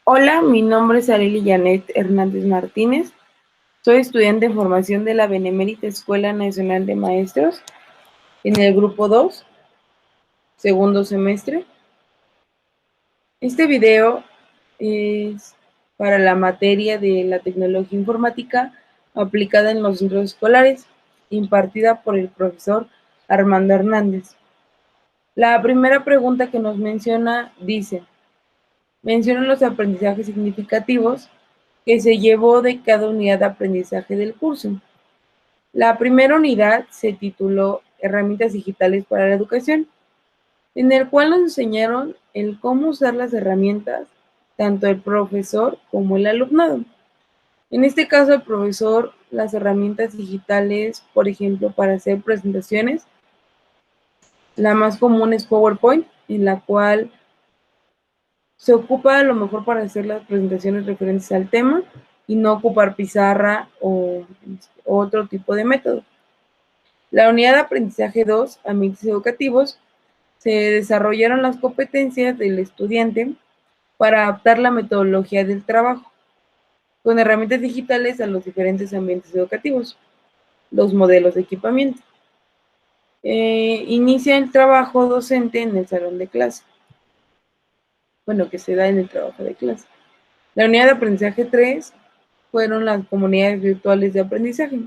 Hola, mi nombre es Arely Janet Hernández Martínez. Soy estudiante en formación de la Benemérita Escuela Nacional de Maestros en el grupo 2, segundo semestre. Este video es para la materia de la tecnología informática aplicada en los centros escolares, impartida por el profesor Armando Hernández. La primera pregunta que nos menciona los aprendizajes significativos que se llevó de cada unidad de aprendizaje del curso. La primera unidad se tituló Herramientas digitales para la educación, en el cual nos enseñaron el cómo usar las herramientas, tanto el profesor como el alumnado. En este caso, el profesor, las herramientas digitales, por ejemplo, para hacer presentaciones, la más común es PowerPoint, en la cual se ocupa a lo mejor para hacer las presentaciones referentes al tema y no ocupar pizarra o otro tipo de método. La unidad de aprendizaje 2, ambientes educativos, se desarrollaron las competencias del estudiante para adaptar la metodología del trabajo con herramientas digitales a los diferentes ambientes educativos, los modelos de equipamiento. Inicia el trabajo docente en el salón de clase, bueno, que se da en el trabajo de clase. La unidad de aprendizaje 3 fueron las comunidades virtuales de aprendizaje,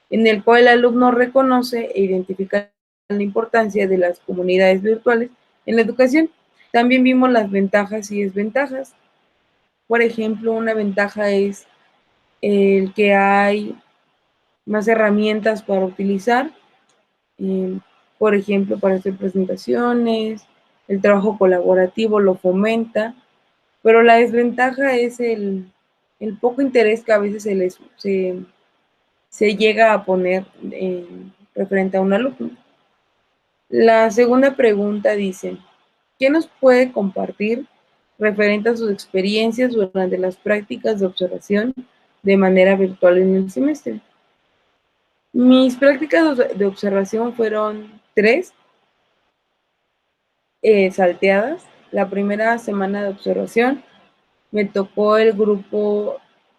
en el cual el alumno reconoce e identifica la importancia de las comunidades virtuales en la educación. También vimos las ventajas y desventajas. Por ejemplo, una ventaja es el que hay más herramientas para utilizar, eh, por ejemplo, para hacer presentaciones, el trabajo colaborativo lo fomenta, pero la desventaja es el poco interés que a veces se llega a poner referente a un alumno. La segunda pregunta dice, ¿qué nos puede compartir referente a sus experiencias durante las prácticas de observación de manera virtual en el semestre? Mis prácticas de observación fueron tres, salteadas. La primera semana de observación me tocó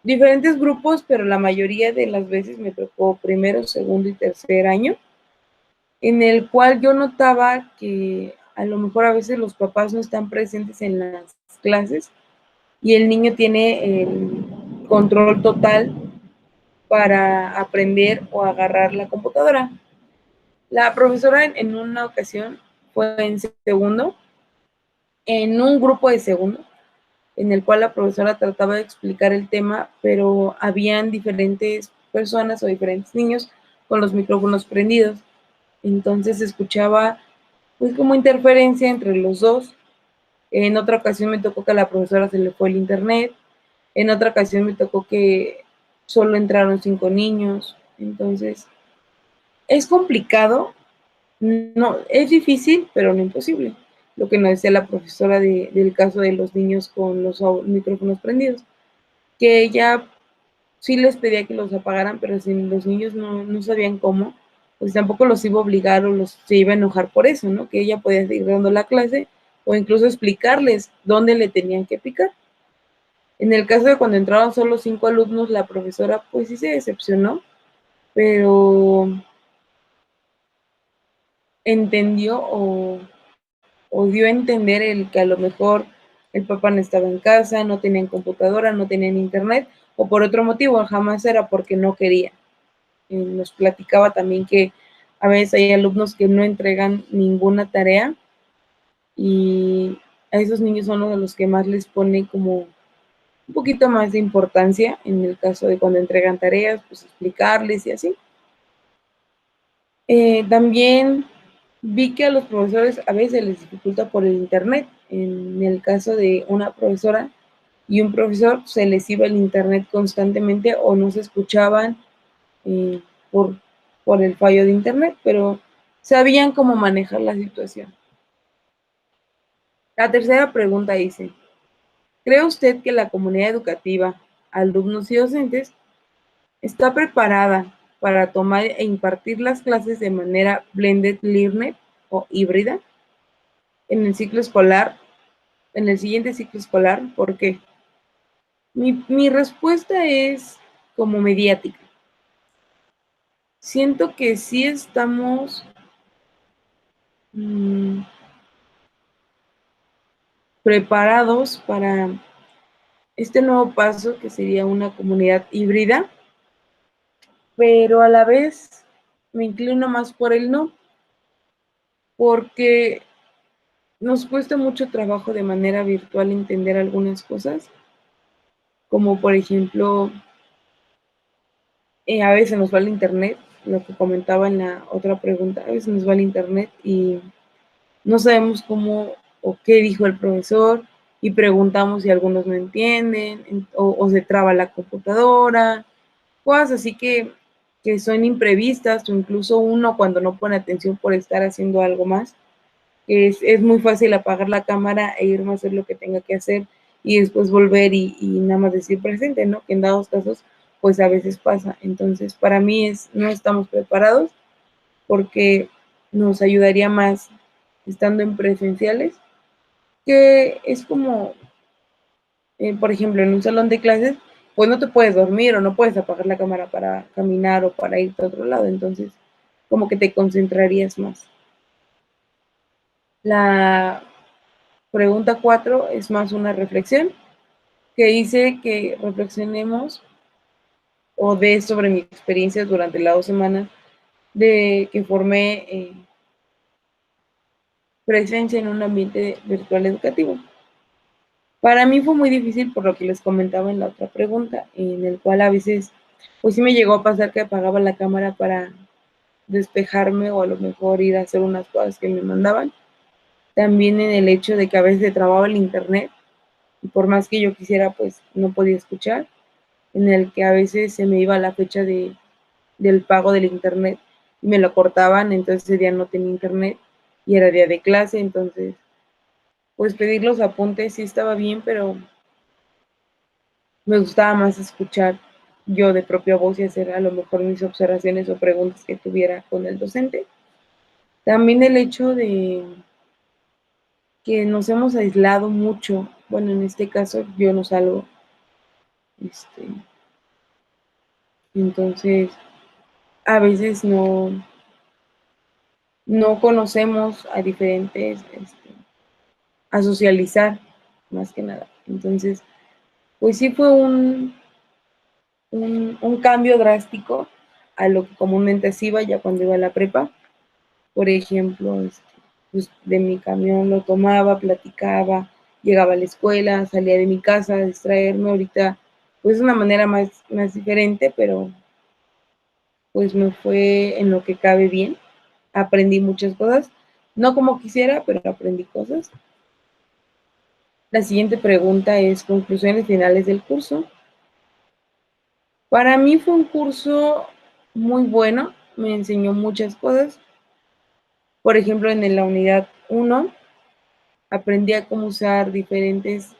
diferentes grupos, pero la mayoría de las veces me tocó primero, segundo y tercer año, en el cual yo notaba que a lo mejor a veces los papás no están presentes en las clases y el niño tiene el control total para aprender o agarrar la computadora. La profesora en una ocasión fue en un grupo de segundo, en el cual la profesora trataba de explicar el tema, pero habían diferentes personas o diferentes niños con los micrófonos prendidos. Entonces se escuchaba pues como interferencia entre los dos. En otra ocasión me tocó que a la profesora se le fue el internet. En otra ocasión me tocó que solo entraron 5 niños. Entonces, es complicado, no, es difícil, pero no imposible. Lo que nos decía la profesora del caso de los niños con los micrófonos prendidos, que ella sí les pedía que los apagaran, pero si los niños no sabían cómo, pues tampoco los iba a obligar o se iba a enojar por eso, ¿no? Que ella podía seguir dando la clase o incluso explicarles dónde le tenían que picar. En el caso de cuando entraron solo 5 alumnos, la profesora pues sí se decepcionó, pero entendió o dio a entender el que a lo mejor el papá no estaba en casa, no tenían computadora, no tenían internet, o por otro motivo, jamás era porque no quería. Nos platicaba también que a veces hay alumnos que no entregan ninguna tarea y a esos niños son uno de los que más les pone como un poquito más de importancia en el caso de cuando entregan tareas, pues explicarles y así. También vi que a los profesores a veces les dificulta por el internet. En el caso de una profesora y un profesor, se les iba el internet constantemente o no se escuchaban eh, por, por el fallo de internet, pero sabían cómo manejar la situación. La tercera pregunta dice, ¿cree usted que la comunidad educativa, alumnos y docentes, está preparada para tomar e impartir las clases de manera blended learning o híbrida en el ciclo escolar, en el siguiente ciclo escolar? ¿Por qué? Mi respuesta es como mediática. Siento que sí estamos preparados para este nuevo paso que sería una comunidad híbrida, pero a la vez me inclino más por el no, porque nos cuesta mucho trabajo de manera virtual entender algunas cosas, como por ejemplo, a veces nos va el internet, lo que comentaba en la otra pregunta, a veces nos va el internet y no sabemos cómo o qué dijo el profesor y preguntamos si algunos no entienden o se traba la computadora, cosas así que son imprevistas o incluso uno cuando no pone atención por estar haciendo algo más. Es muy fácil apagar la cámara e irme a hacer lo que tenga que hacer y después volver y nada más decir presente, ¿no? Que en dados casos, pues a veces pasa. Entonces, para mí no estamos preparados porque nos ayudaría más estando en presenciales, que es como, por ejemplo, en un salón de clases, pues no te puedes dormir o no puedes apagar la cámara para caminar o para irte a otro lado. Entonces, como que te concentrarías más. La pregunta 4 es más una reflexión que dice que reflexionemos o de sobre mi experiencia durante las 2 semanas de que formé presencia en un ambiente virtual educativo. Para mí fue muy difícil por lo que les comentaba en la otra pregunta, en el cual a veces, pues sí me llegó a pasar que apagaba la cámara para despejarme o a lo mejor ir a hacer unas cosas que me mandaban. También en el hecho de que a veces se trababa el internet y por más que yo quisiera, pues no podía escuchar, en el que a veces se me iba la fecha del pago del internet y me lo cortaban, entonces ese día no tenía internet y era día de clase, entonces pues pedir los apuntes sí estaba bien, pero me gustaba más escuchar yo de propia voz y hacer a lo mejor mis observaciones o preguntas que tuviera con el docente. También el hecho de que nos hemos aislado mucho, bueno, en este caso yo no salgo, este, entonces a veces no conocemos a diferentes, a socializar más que nada. Entonces, pues sí fue un cambio drástico a lo que comúnmente se iba ya cuando iba a la prepa. Por ejemplo, pues de mi camión lo tomaba, platicaba, llegaba a la escuela, salía de mi casa a distraerme. Ahorita, pues de una manera más diferente, pero pues me fue en lo que cabe bien. Aprendí muchas cosas, no como quisiera, pero aprendí cosas. La siguiente pregunta es conclusiones finales del curso. Para mí fue un curso muy bueno, me enseñó muchas cosas. Por ejemplo, en la unidad 1 aprendí a cómo usar diferentes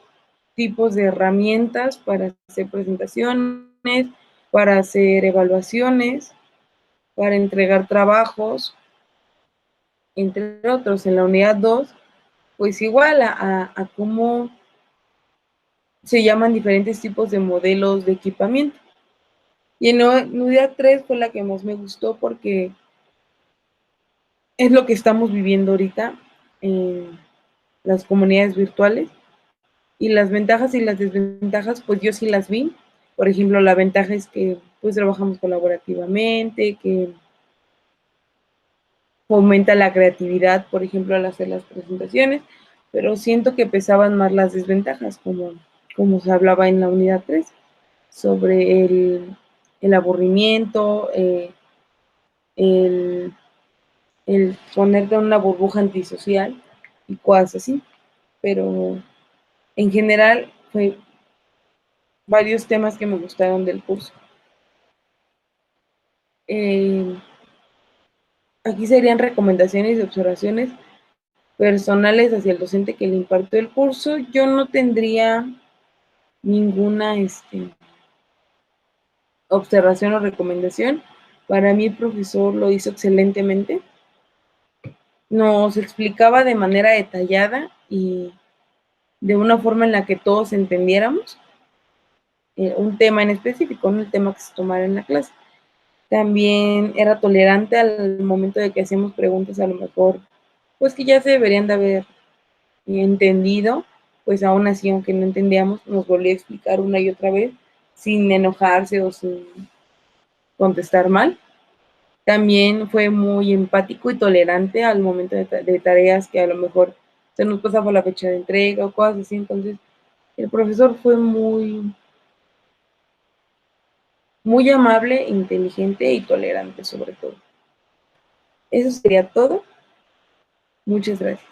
tipos de herramientas para hacer presentaciones, para hacer evaluaciones, para entregar trabajos, entre otros. En la unidad 2, pues igual a cómo se llaman diferentes tipos de modelos de equipamiento. Y en la unidad 3 fue la que más me gustó porque es lo que estamos viviendo ahorita en las comunidades virtuales y las ventajas y las desventajas, pues yo sí las vi. Por ejemplo, la ventaja es que pues trabajamos colaborativamente, que fomenta la creatividad, por ejemplo, al hacer las presentaciones, pero siento que pesaban más las desventajas, como se hablaba en la unidad 3 sobre el aburrimiento, el, el ponerte en una burbuja antisocial y cosas así. Pero en general fue varios temas que me gustaron del curso. Eh, Aquí serían recomendaciones y observaciones personales hacia el docente que le impartió el curso. Yo no tendría ninguna observación o recomendación. Para mí el profesor lo hizo excelentemente. Nos explicaba de manera detallada y de una forma en la que todos entendiéramos. un tema en específico, no el tema que se tomara en la clase. También era tolerante al momento de que hacíamos preguntas a lo mejor, pues que ya se deberían de haber entendido, pues aún así, aunque no entendíamos, nos volvía a explicar una y otra vez, sin enojarse o sin contestar mal. También fue muy empático y tolerante al momento de tareas que a lo mejor se nos pasaba la fecha de entrega o cosas así. Entonces, el profesor fue muy amable, inteligente y tolerante sobre todo. Eso sería todo. Muchas gracias.